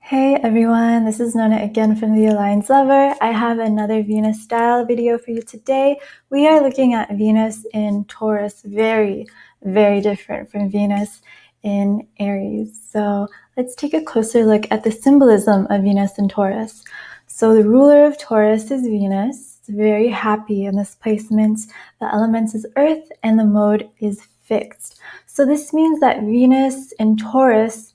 Hey everyone, this is Nona again from The Alliance Lover. I have another Venus style video for you today. We are looking at Venus in Taurus, very, very different from Venus in Aries. So let's take a closer look at the symbolism of Venus in Taurus. So the ruler of Taurus is Venus. It's very happy in this placement. The element is earth and the mode is fixed. So this means that Venus in Taurus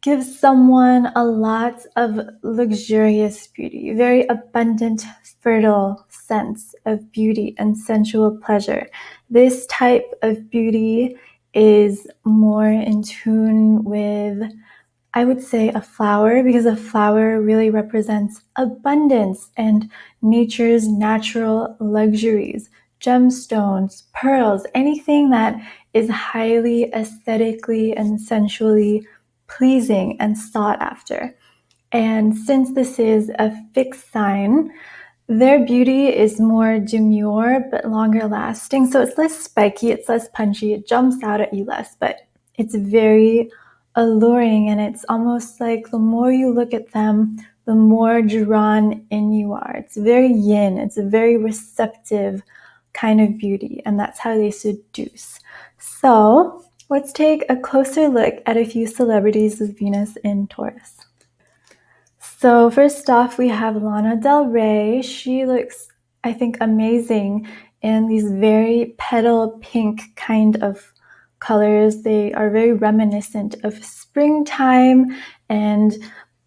gives someone a lot of luxurious beauty, very abundant, fertile sense of beauty and sensual pleasure. This type of beauty is more in tune with, I would say, a flower, because a flower really represents abundance and nature's natural luxuries, gemstones, pearls, anything that is highly aesthetically and sensually pleasing and sought after. And since this is a fixed sign, their beauty is more demure but longer lasting. So it's less spiky, it's less punchy, it jumps out at you less, but it's very alluring, and it's almost like the more you look at them, the more drawn in you are. It's very yin, it's a very receptive kind of beauty, and that's how they seduce. So let's take a closer look at a few celebrities with Venus in Taurus. So first off, we have Lana Del Rey. She looks, I think, amazing in these very petal pink kind of colors. They are very reminiscent of springtime and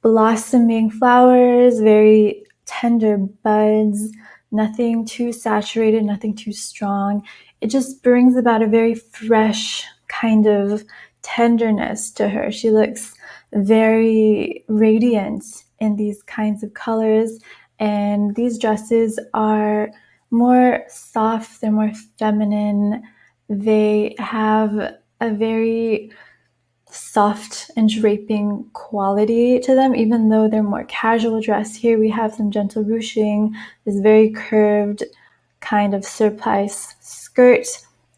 blossoming flowers, very tender buds, nothing too saturated, nothing too strong. It just brings about a very fresh kind of tenderness to her. She looks very radiant in these kinds of colors, and these dresses are more soft, they're more feminine, they have a very soft and draping quality to them, even though they're more casual dress. Here we have some gentle ruching, this very curved kind of surplice skirt,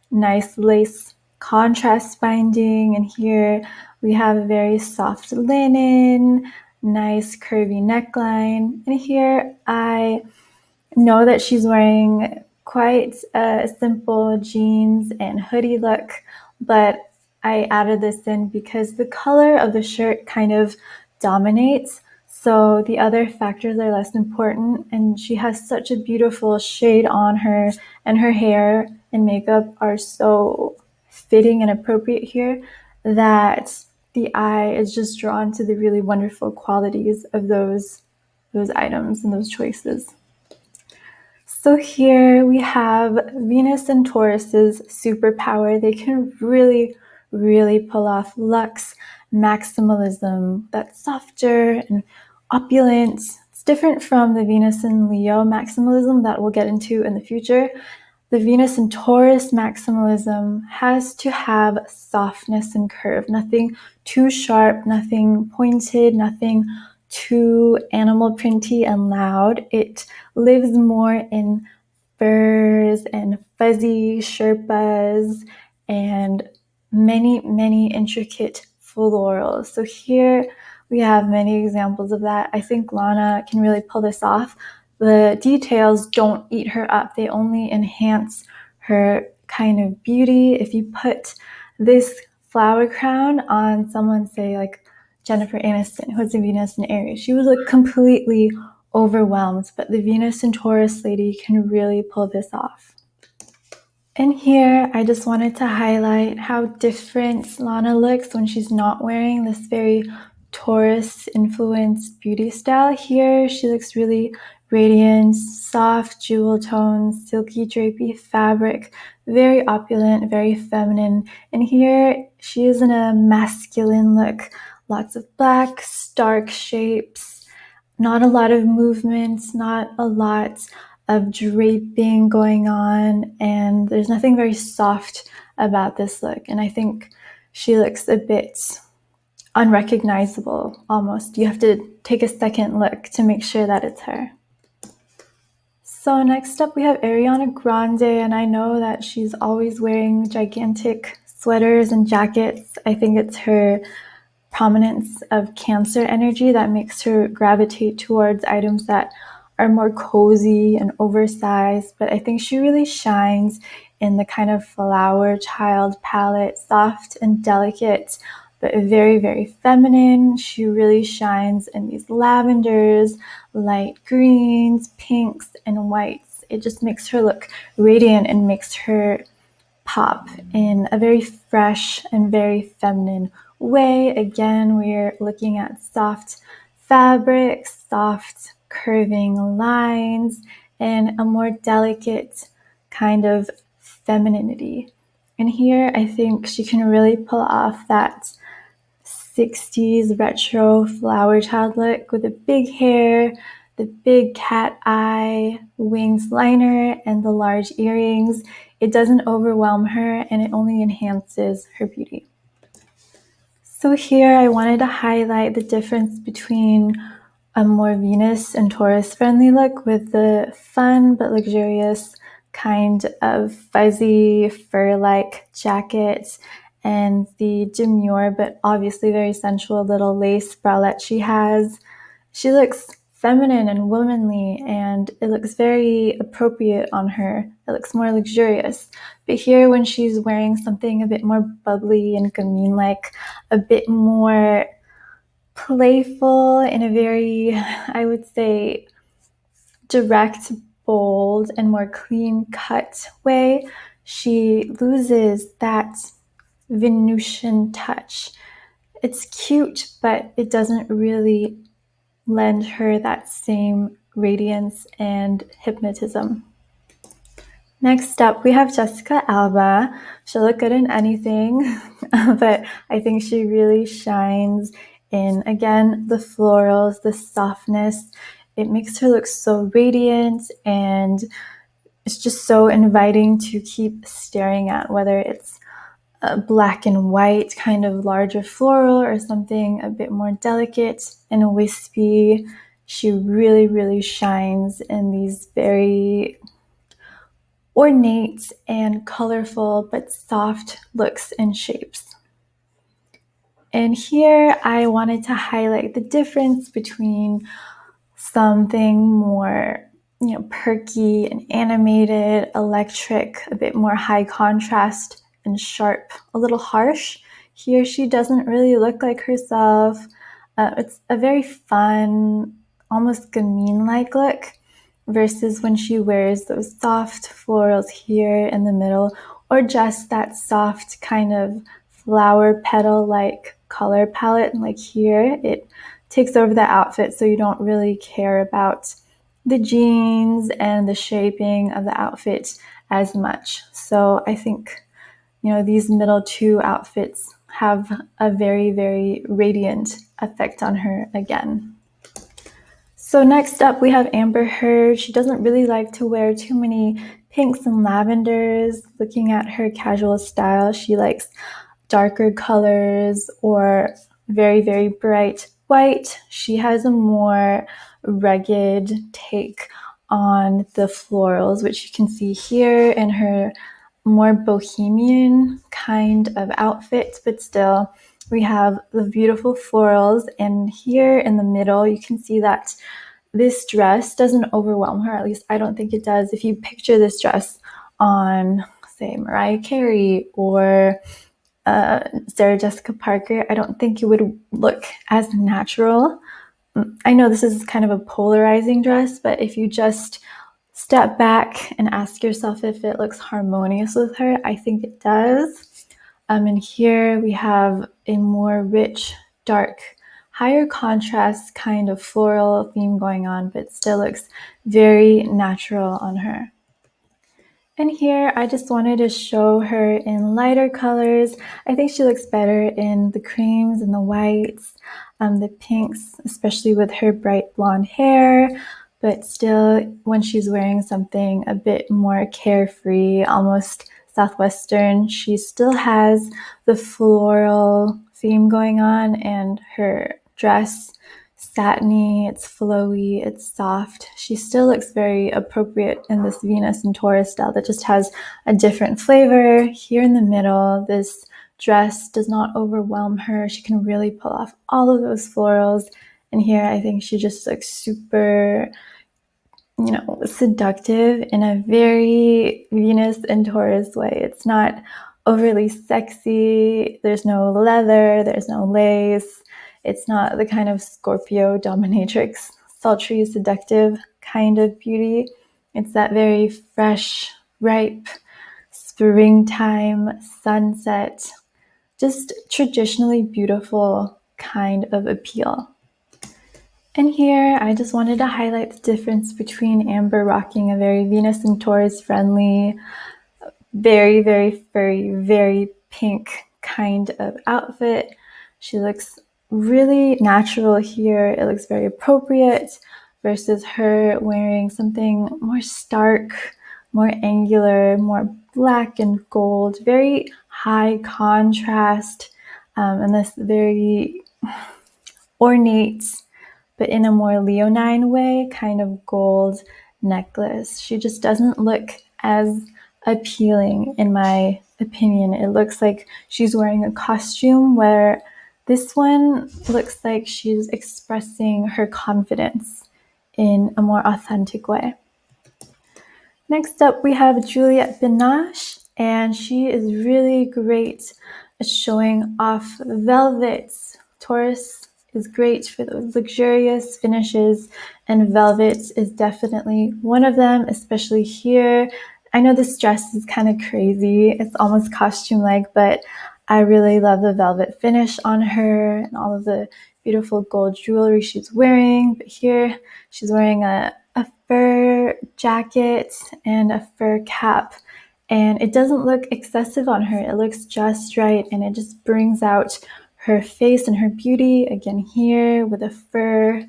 nice lace contrast binding, and here we have a very soft linen, nice curvy neckline. And here I know that she's wearing quite a simple jeans and hoodie look, but I added this in because the color of the shirt kind of dominates, so the other factors are less important, and she has such a beautiful shade on her, and her hair and makeup are so fitting and appropriate here that the eye is just drawn to the really wonderful qualities of those items and those choices. So here we have Venus and Taurus's superpower. They can really, really pull off luxe, maximalism, that's softer and opulent. It's different from the Venus and Leo maximalism that we'll get into in the future. The Venus and Taurus maximalism has to have softness and curve, nothing too sharp, nothing pointed, nothing too animal printy and loud. It lives more in furs and fuzzy sherpas and many, many intricate florals. So here we have many examples of that. I think Lana can really pull this off. The details don't eat her up. They only enhance her kind of beauty. If you put this flower crown on someone, say like Jennifer Aniston, who has a Venus in Aries, she would look completely overwhelmed, but the Venus and Taurus lady can really pull this off. And here, I just wanted to highlight how different Lana looks when she's not wearing this very Taurus-influenced beauty style. Here, she looks really radiant, soft jewel tones, silky drapey fabric, very opulent, very feminine. And here, she is in a masculine look. Lots of black, stark shapes, not a lot of movements, not a lot of draping going on, and there's nothing very soft about this look. And I think she looks a bit unrecognizable almost. You have to take a second look to make sure that it's her. So next up we have Ariana Grande, and I know that she's always wearing gigantic sweaters and jackets. I think it's her prominence of Cancer energy that makes her gravitate towards items that are more cozy and oversized, but I think she really shines in the kind of flower child palette, soft and delicate, but very, very feminine. She really shines in these lavenders, light greens, pinks, and whites. It just makes her look radiant and makes her pop in a very fresh and very feminine way. Again, we're looking at soft fabrics, soft curving lines, and a more delicate kind of femininity. And here I think she can really pull off that 60s retro flower child look with the big hair, the big cat eye, wings liner, and the large earrings. It doesn't overwhelm her and it only enhances her beauty. So here I wanted to highlight the difference between a more Venus and Taurus friendly look with the fun but luxurious kind of fuzzy fur-like jacket and the demure but obviously very sensual little lace bralette she has. She looks feminine and womanly, and it looks very appropriate on her. It looks more luxurious. But here, when she's wearing something a bit more bubbly and gamine-like, a bit more playful in a very, I would say, direct, bold, and more clean-cut way, she loses that Venusian touch. It's cute, but it doesn't really lend her that same radiance and hypnotism. Next up, we have Jessica Alba. She'll look good in anything, but I think she really shines in, again, the florals, the softness. It makes her look so radiant, and it's just so inviting to keep staring at, whether it's a black and white kind of larger floral or something a bit more delicate and wispy. She really, really shines in these very ornate and colorful but soft looks and shapes. And here I wanted to highlight the difference between something more perky and animated, electric, a bit more high contrast and sharp, a little harsh. Here she doesn't really look like herself. It's a very fun, almost gamine-like look versus when she wears those soft florals here in the middle, or just that soft kind of flower petal-like color palette. Like here, it takes over the outfit, so you don't really care about the jeans and the shaping of the outfit as much. So I think, these middle two outfits have a very, very radiant effect on her again. So next up, we have Amber Heard. She doesn't really like to wear too many pinks and lavenders. Looking at her casual style, she likes darker colors or very, very bright white. She has a more rugged take on the florals, which you can see here in her more bohemian kind of outfit, but still we have the beautiful florals. And here in the middle, you can see that this dress doesn't overwhelm her. At least I don't think it does. If you picture this dress on, say, Mariah Carey or Sarah Jessica Parker, I don't think it would look as natural. I know this is kind of a polarizing dress, but if you just step back and ask yourself if it looks harmonious with her, I think it does. And here we have a more rich, dark, higher contrast kind of floral theme going on, but still looks very natural on her. And here I just wanted to show her in lighter colors. I think she looks better in the creams and the whites, the pinks, especially with her bright blonde hair. But still, when she's wearing something a bit more carefree, almost Southwestern, she still has the floral theme going on, and her dress, satiny, it's flowy, it's soft. She still looks very appropriate in this Venus and Taurus style that just has a different flavor. Here in the middle, this dress does not overwhelm her. She can really pull off all of those florals. And here I think she just looks super, seductive in a very Venus and Taurus way. It's not overly sexy. There's no leather. There's no lace. It's not the kind of Scorpio dominatrix, sultry, seductive kind of beauty. It's that very fresh, ripe, springtime, sunset, just traditionally beautiful kind of appeal. And here, I just wanted to highlight the difference between Amber rocking a very Venus and Taurus friendly, very, very furry, very pink kind of outfit. She looks really natural here. It looks very appropriate versus her wearing something more stark, more angular, more black and gold, very high contrast, and this very ornate, but in a more leonine way, kind of gold necklace. She just doesn't look as appealing, in my opinion. It looks like she's wearing a costume, where this one looks like she's expressing her confidence in a more authentic way. Next up, we have Juliette Binoche, and she is really great at showing off velvets. Taurus is great for those luxurious finishes, and velvet is definitely one of them, especially here. I know this dress is kind of crazy. It's almost costume-like, but I really love the velvet finish on her and all of the beautiful gold jewelry she's wearing. But here she's wearing a fur jacket and a fur cap, and it doesn't look excessive on her. It looks just right, and it just brings out her face and her beauty again here with a fur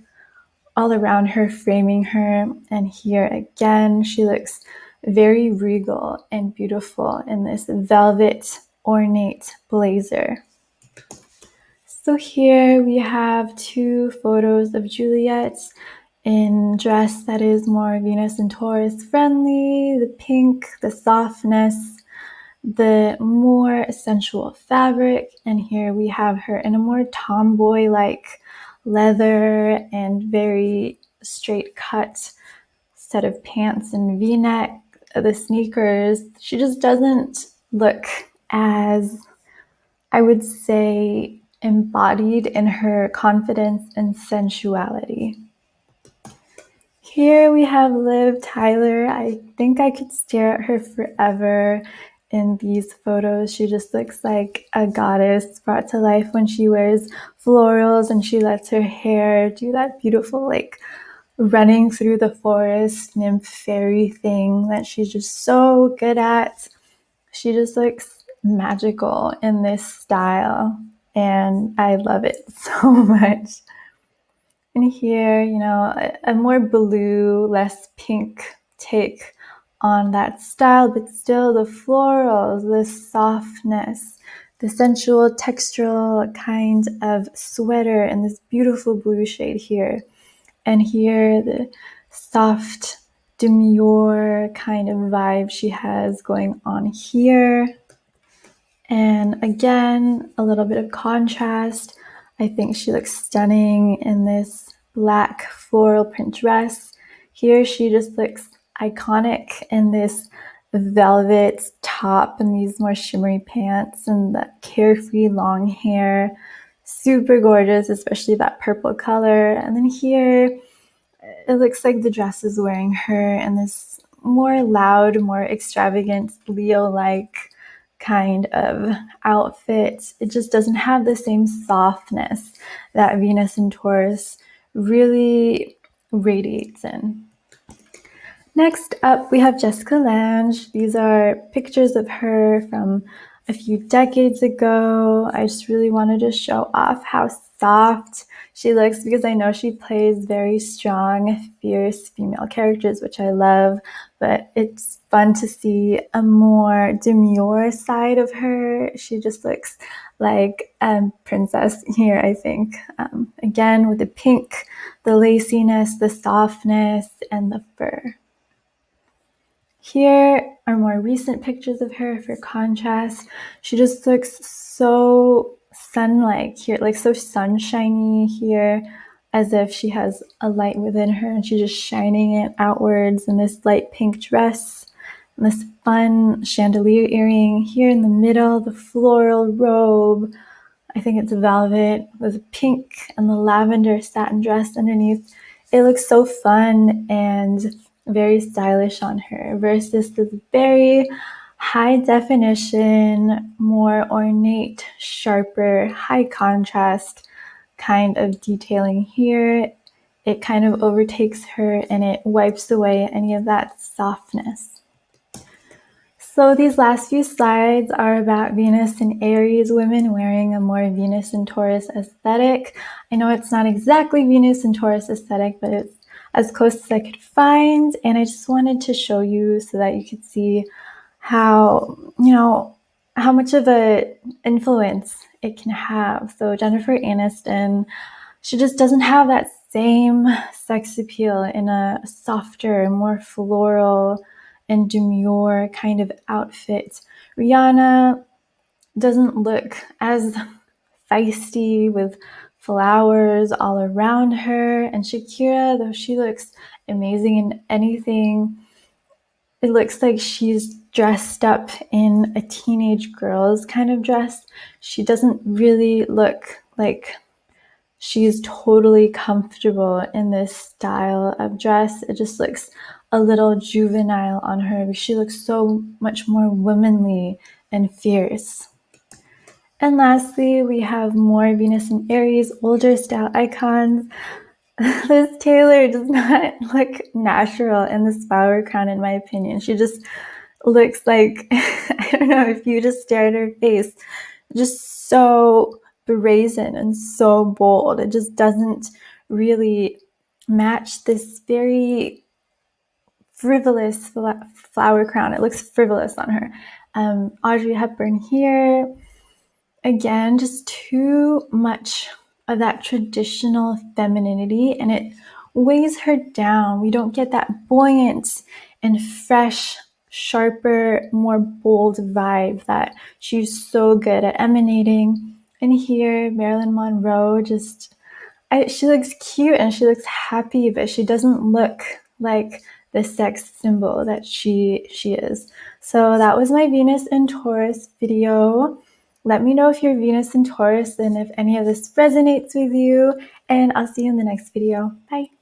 all around her, framing her. And here again, she looks very regal and beautiful in this velvet ornate blazer. So here we have two photos of Juliette in dress that is more Venus and Taurus friendly, the pink, the softness, the more sensual fabric. And here we have her in a more tomboy-like leather and very straight cut set of pants and v-neck, the sneakers. She just doesn't look as, I would say, embodied in her confidence and sensuality. Here we have Liv Tyler. I think I could stare at her forever in these photos. She just looks like a goddess brought to life when she wears florals and she lets her hair do that beautiful, like, running through the forest nymph fairy thing that she's just so good at. She just looks magical in this style, and I love it so much. And here, a more blue, less pink take on that style, but still the florals, the softness, the sensual textural kind of sweater in this beautiful blue shade here. And here, the soft, demure kind of vibe she has going on here. And again, a little bit of contrast. I think she looks stunning in this black floral print dress. Here she just looks iconic in this velvet top and these more shimmery pants and that carefree long hair. Super gorgeous, especially that purple color. And then here, it looks like the dress is wearing her in this more loud, more extravagant, Leo-like kind of outfit. It just doesn't have the same softness that Venus and Taurus really radiates in. Next up, we have Jessica Lange. These are pictures of her from a few decades ago. I just really wanted to show off how soft she looks, because I know she plays very strong, fierce female characters, which I love, but it's fun to see a more demure side of her. She just looks like a princess here, I think. Again, with the pink, the laciness, the softness, and the fur. Here are more recent pictures of her for contrast. She just looks so sun-like here, like so sunshiny here, as if she has a light within her and she's just shining it outwards in this light pink dress and this fun chandelier earring here in the middle, the floral robe. I think it's velvet with pink and the lavender satin dress underneath. It looks so fun and very stylish on her versus this very high definition, more ornate, sharper, high contrast kind of detailing here. It kind of overtakes her and it wipes away any of that softness. So these last few slides are about Venus and Aries women wearing a more Venus and Taurus aesthetic. I know it's not exactly Venus and Taurus aesthetic, but it's as close as I could find. And I just wanted to show you so that you could see how, how much of an influence it can have. So Jennifer Aniston, she just doesn't have that same sex appeal in a softer, more floral and demure kind of outfit. Rihanna doesn't look as feisty with flowers all around her. And Shakira, though she looks amazing in anything, it looks like she's dressed up in a teenage girl's kind of dress. She doesn't really look like she's totally comfortable in this style of dress. It just looks a little juvenile on her. She looks so much more womanly and fierce. And lastly, we have more Venus and Aries, older style icons. Liz Taylor does not look natural in this flower crown, in my opinion. She just looks like, I don't know, if you just stare at her face, just so brazen and so bold. It just doesn't really match this very frivolous flower crown. It looks frivolous on her. Audrey Hepburn here. Again, just too much of that traditional femininity, and it weighs her down. We don't get that buoyant and fresh, sharper, more bold vibe that she's so good at emanating. And here, Marilyn Monroe she looks cute and she looks happy, but she doesn't look like the sex symbol that she is. So that was my Venus and Taurus video. Let me know if you're Venus and Taurus and if any of this resonates with you, and I'll see you in the next video. Bye.